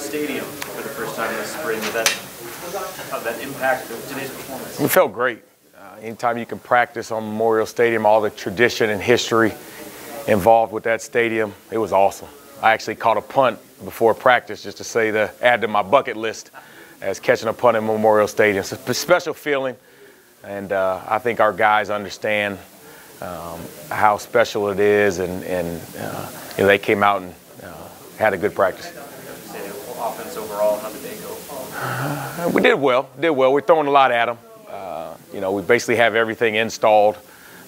stadium for the first time this spring. How that impact today's performance? It felt great. Anytime you can practice on Memorial Stadium, all the tradition and history involved with that stadium, it was awesome. I actually caught a punt before practice just to say add to my bucket list as catching a punt in Memorial Stadium. It's a special feeling, and I think our guys understand how special it is, and you know, they came out and had a good practice. Offense overall, how did they go? We did well. We're throwing a lot at them. You know, we basically have everything installed,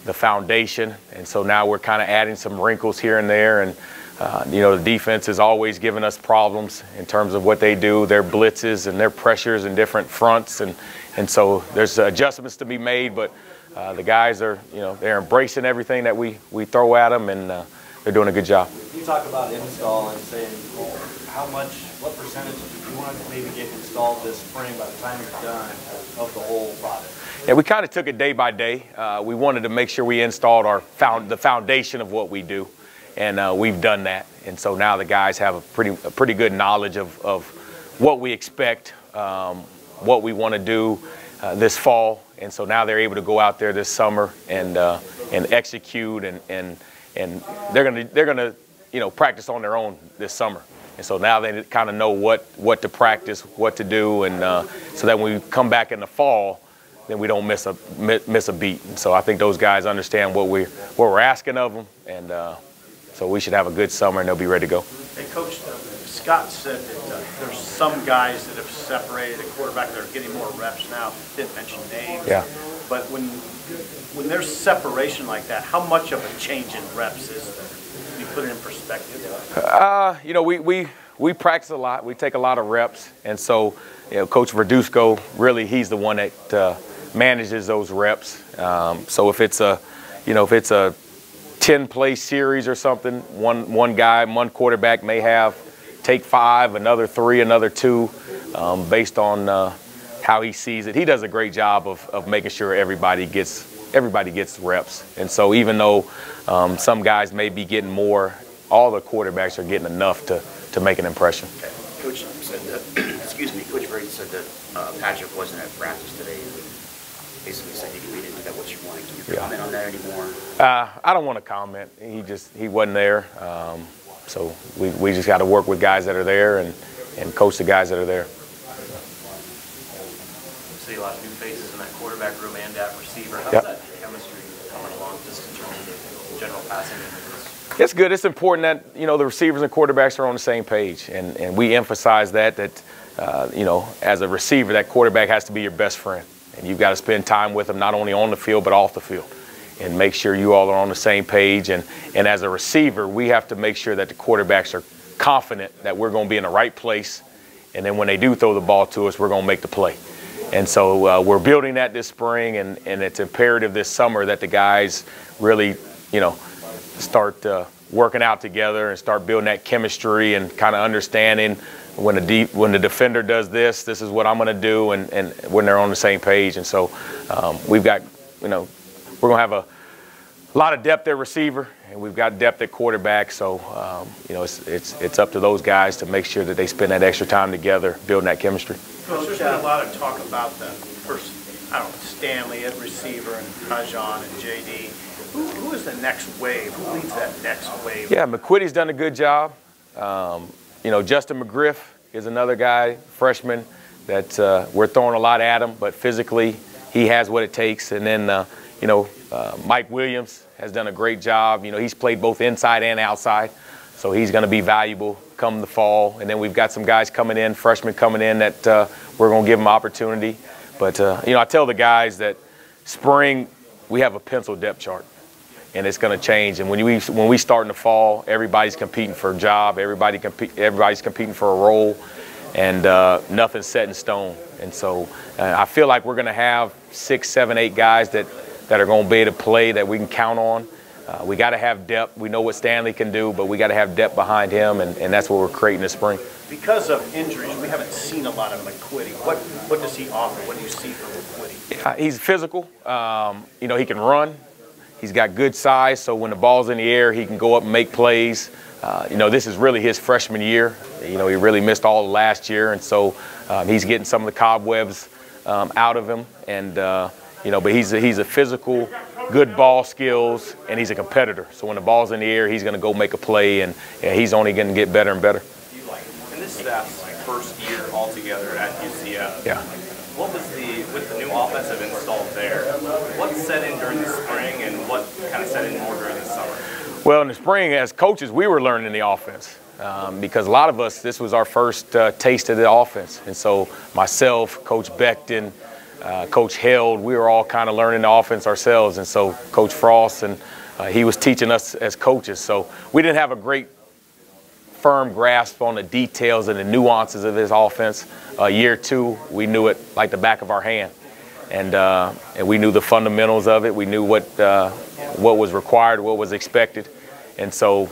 the foundation, and so now we're kind of adding some wrinkles here and there. And you know, the defense has always given us problems in terms of what they do, their blitzes and their pressures in different fronts, and so there's adjustments to be made. But the guys are, you know, they're embracing everything that we throw at them, and they're doing a good job. You talk about install and saying, what percentage do you want to maybe get installed this spring by the time you're done of the whole product? Yeah, we kind of took it day by day. We wanted to make sure we installed the foundation of what we do, and we've done that. And so now the guys have a pretty good knowledge of what we expect, what we want to do this fall. And so now they're able to go out there this summer and execute, and they're gonna you know, practice on their own this summer. And so now they kind of know what to practice, what to do, and so that when we come back in the fall, then we don't miss a beat. And so I think those guys understand what we're asking of them, and so we should have a good summer and they'll be ready to go. Hey, Coach, Scott said that there's some guys that have separated, a quarterback that are getting more reps now. Didn't mention names. Yeah. But when there's separation like that, how much of a change in reps is there? Can you put it in perspective? You know, we practice a lot. We take a lot of reps, and so you know, Coach Verduzco, really, he's the one that manages those reps. So if it's a 10-play series or something, one quarterback may take 5, another 3, another 2, based on how he sees it. He does a great job of making sure everybody gets reps. And so even though some guys may be getting more, all the quarterbacks are getting enough to make an impression. Okay. Coach said that, excuse me, Coach Brady said that Patrick wasn't at practice today. Basically said he didn't get what you wanted. Can you comment on that anymore? I don't want to comment. He wasn't there. So we just got to work with guys that are there and coach the guys that are there. See a lot of new faces in that quarterback room and at receiver. How's that chemistry coming along just in terms of general passing? It's good. It's important that, you know, the receivers and quarterbacks are on the same page, and we emphasize that you know, as a receiver, that quarterback has to be your best friend, and you've got to spend time with them not only on the field but off the field, and make sure you all are on the same page. And as a receiver, we have to make sure that the quarterbacks are confident that we're going to be in the right place, and then when they do throw the ball to us, we're going to make the play. And so we're building that this spring, and it's imperative this summer that the guys really, you know, start working out together and start building that chemistry and kind of understanding when the defender does this is what I'm going to do, and when they're on the same page. And so we've got, you know, we're going to have a lot of depth at receiver, and we've got depth at quarterback. So you know, it's up to those guys to make sure that they spend that extra time together building that chemistry. Coach, there's been a lot of talk about the first, I don't know, Stanley at receiver and Tajon and JD. Who is the next wave? Who leads that next wave? Yeah, McQuitty's done a good job. You know, Justin McGriff is another guy, freshman, that we're throwing a lot at him, but physically he has what it takes. And then, you know, Mike Williams has done a great job. You know, he's played both inside and outside, so he's going to be valuable come the fall. And then we've got some guys coming in, freshmen coming in, that we're going to give them opportunity. But, you know, I tell the guys that spring we have a pencil depth chart, and it's going to change. And when we start in the fall, everybody's competing for a job, everybody's competing for a role, and nothing's set in stone. And so I feel like we're going to have 6, 7, 8 guys that are going to be able to play, that we can count on. We got to have depth. We know what Stanley can do, but we got to have depth behind him, and that's what we're creating this spring. Because of injuries, we haven't seen a lot of McQuitty. What does he offer? What do you see from McQuitty? He's physical. You know, he can run. He's got good size, so when the ball's in the air, he can go up and make plays. This is really his freshman year. He really missed all of last year, and so he's getting some of the cobwebs out of him. And but he's a physical, good ball skills, and he's a competitor. So when the ball's in the air, he's going to go make a play, and he's only going to get better and better. And this staff's first year altogether at UCF. Yeah. What was with the new offensive installed there, what set in during the spring and what kind of set in more during the summer? Well, in the spring, as coaches, we were learning the offense because a lot of us, this was our first taste of the offense. And so myself, Coach Becton, Coach Held, we were all kind of learning the offense ourselves. And so Coach Frost, and he was teaching us as coaches. So we didn't have a great firm grasp on the details and the nuances of his offense. Year two, we knew it like the back of our hand, and we knew the fundamentals of it. We knew what was required, what was expected, and so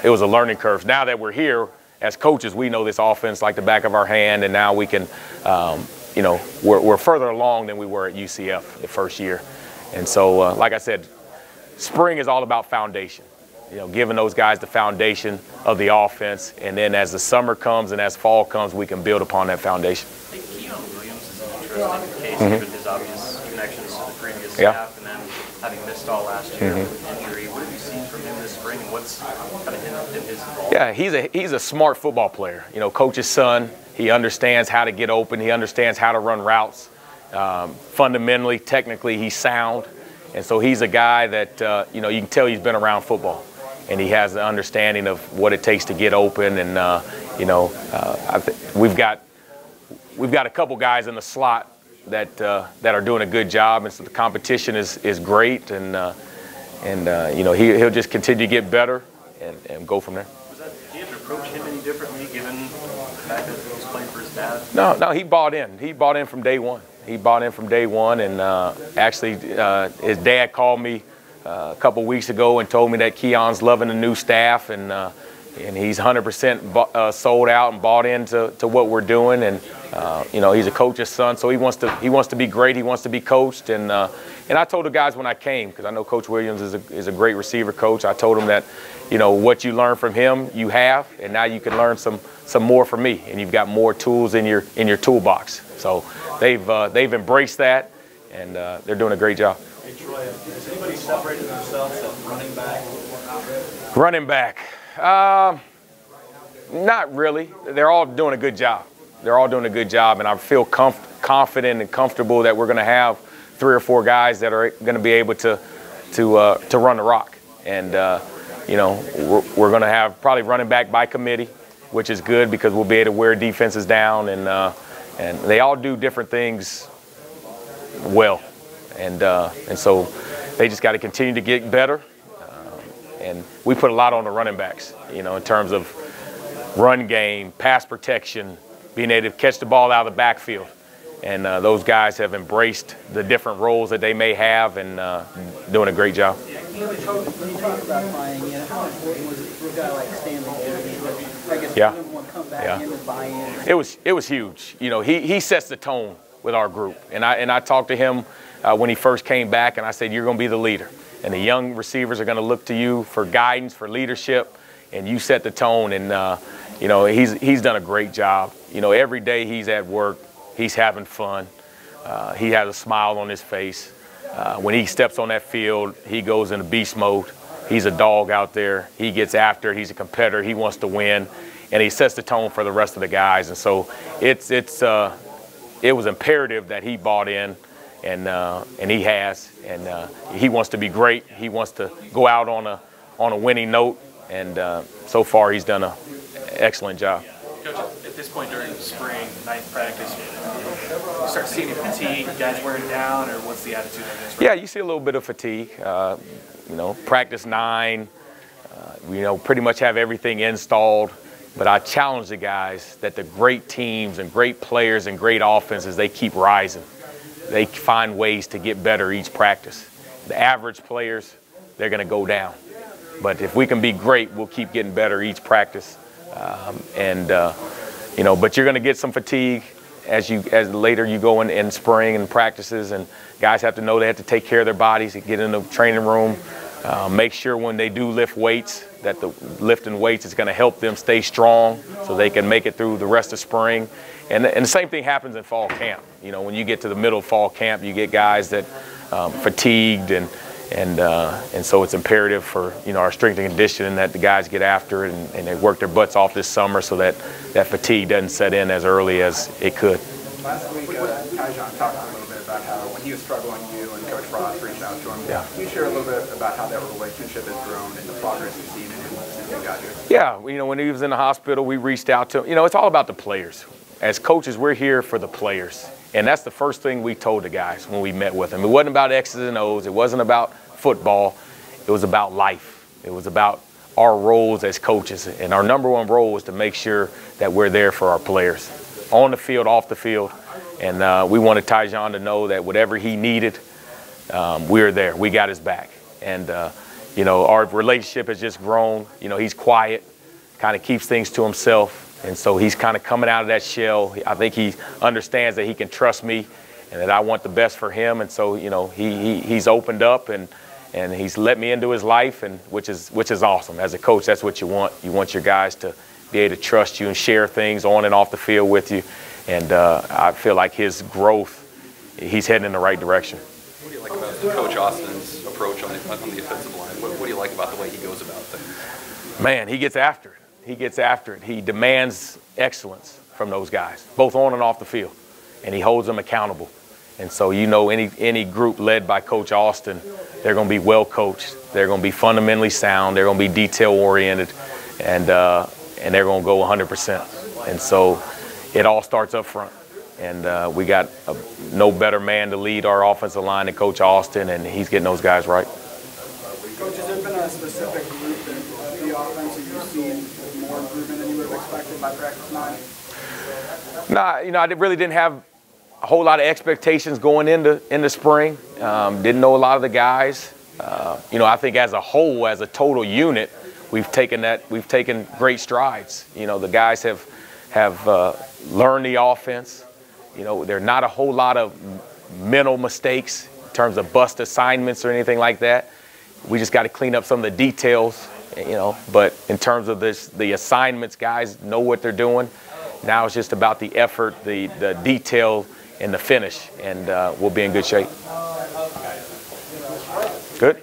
it was a learning curve. Now that we're here as coaches, we know this offense like the back of our hand, and now we can, we're further along than we were at UCF the first year, and so like I said, spring is all about foundation. Giving those guys the foundation of the offense, and then as the summer comes and as fall comes, we can build upon that foundation. I think Keon Williams is an interesting case given his obvious connections to the previous staff, and then having missed all last year with injury. What have you seen from him this spring, and what's kind of in his involvement? Yeah, he's a smart football player. Coach's son. He understands how to get open. He understands how to run routes. Fundamentally, technically, he's sound, and so he's a guy that you can tell he's been around football. And he has the understanding of what it takes to get open, and we've got a couple guys in the slot that are doing a good job, and so the competition is great, and he'll just continue to get better and go from there. Do you have to approach him any differently, given the fact that he's playing for his dad? No, he bought in. He bought in from day one. And actually, his dad called me a couple weeks ago and told me that Keon's loving the new staff, and he's 100% sold out and bought into what we're doing, and he's a coach's son, so he wants to be great. He wants to be coached, and I told the guys when I came, because I know Coach Williams is a great receiver coach. I told him that what you learn from him you have, and now you can learn some more from me, and you've got more tools in your toolbox. So they've embraced that, and they're doing a great job. Hey Troy, has anybody separated themselves as running back? Running back, not really. They're all doing a good job. And I feel confident and comfortable that we're going to have 3 or 4 guys that are going to be able to run the rock. And we're going to have probably running back by committee, which is good because we'll be able to wear defenses down, and they all do different things well. And so they just got to continue to get better. And we put a lot on the running backs, in terms of run game, pass protection, being able to catch the ball out of the backfield. And those guys have embraced the different roles that they may have, and doing a great job. When you talk about buying in, how important was it for a guy like Stanley? I guess one come back in and buy in. It was huge. He sets the tone with our group. And I talked to him when he first came back, and I said, you're going to be the leader. And the young receivers are going to look to you for guidance, for leadership, and you set the tone. And, he's done a great job. Every day he's at work, he's having fun. He has a smile on his face. When he steps on that field, he goes into beast mode. He's a dog out there. He gets after it. He's a competitor. He wants to win. And he sets the tone for the rest of the guys. And so it was imperative that he bought in, and he has. And he wants to be great. He wants to go out on a winning note. And so far, he's done an excellent job. Coach, at this point during the spring, ninth practice, you start seeing fatigue, guys wearing down, or what's the attitude on this? Yeah, you see a little bit of fatigue. Practice 9, pretty much have everything installed. But I challenge the guys that the great teams and great players and great offenses, they keep rising. They find ways to get better each practice. The average players, they're going to go down. But if we can be great, we'll keep getting better each practice. But you're going to get some fatigue as later you go in spring and practices, and guys have to know they have to take care of their bodies and get in the training room, Make sure when they do lift weights that the lifting weights is going to help them stay strong so they can make it through the rest of spring. And the same thing happens in fall camp. You know, when you get to the middle of fall camp, you get guys that fatigued, and so it's imperative for, you know, our strength and conditioning that the guys get after it and they work their butts off this summer so that that fatigue doesn't set in as early as it could. Last week, Tyjon talked a little bit about how when he was struggling, you and Coach Frost reached out to him. Yeah. Can you share a little bit about how that relationship has grown and the progress you've seen in him since you got here? Yeah, you know, when he was in the hospital, we reached out to him. You know, it's all about the players. As coaches, we're here for the players. And that's the first thing we told the guys when we met with them. It wasn't about X's and O's. It wasn't about football. It was about life. It was about our roles as coaches. And our number one role was to make sure that we're there for our players, on the field, off the field. And we wanted Tyjon to know that whatever he needed, we were there. We got his back. And, you know, our relationship has just grown. You know, he's quiet, kind of keeps things to himself. And so he's kind of coming out of that shell. I think he understands that he can trust me and that I want the best for him. And so, you know, he's opened up and he's let me into his life, and which is awesome. As a coach, that's what you want. You want your guys to be able to trust you and share things on and off the field with you. And I feel like his growth, he's heading in the right direction. What do you like about Coach Austin's approach on the offensive line? What do you like about the way he goes about things? Man, he gets after it. He gets after it. He demands excellence from those guys, both on and off the field, and he holds them accountable. And so, you know, any group led by Coach Austin, they're going to be well coached. They're going to be fundamentally sound. They're going to be detail oriented, and they're going to go 100%. And so, it all starts up front. And we got no better man to lead our offensive line than Coach Austin, and he's getting those guys right. Coach, has there been a specific group in the offense that you've seen more improvement than you would have expected by practice 9? Nah, you know, I really didn't have a whole lot of expectations going into spring. Didn't know a lot of the guys. You know, I think as a whole, as a total unit, we've taken great strides. You know, the guys have learned the offense. You know, there are not a whole lot of mental mistakes in terms of bust assignments or anything like that. We just got to clean up some of the details, you know. But in terms of the assignments, guys know what they're doing. Now it's just about the effort, the detail, and the finish, and we'll be in good shape. Good.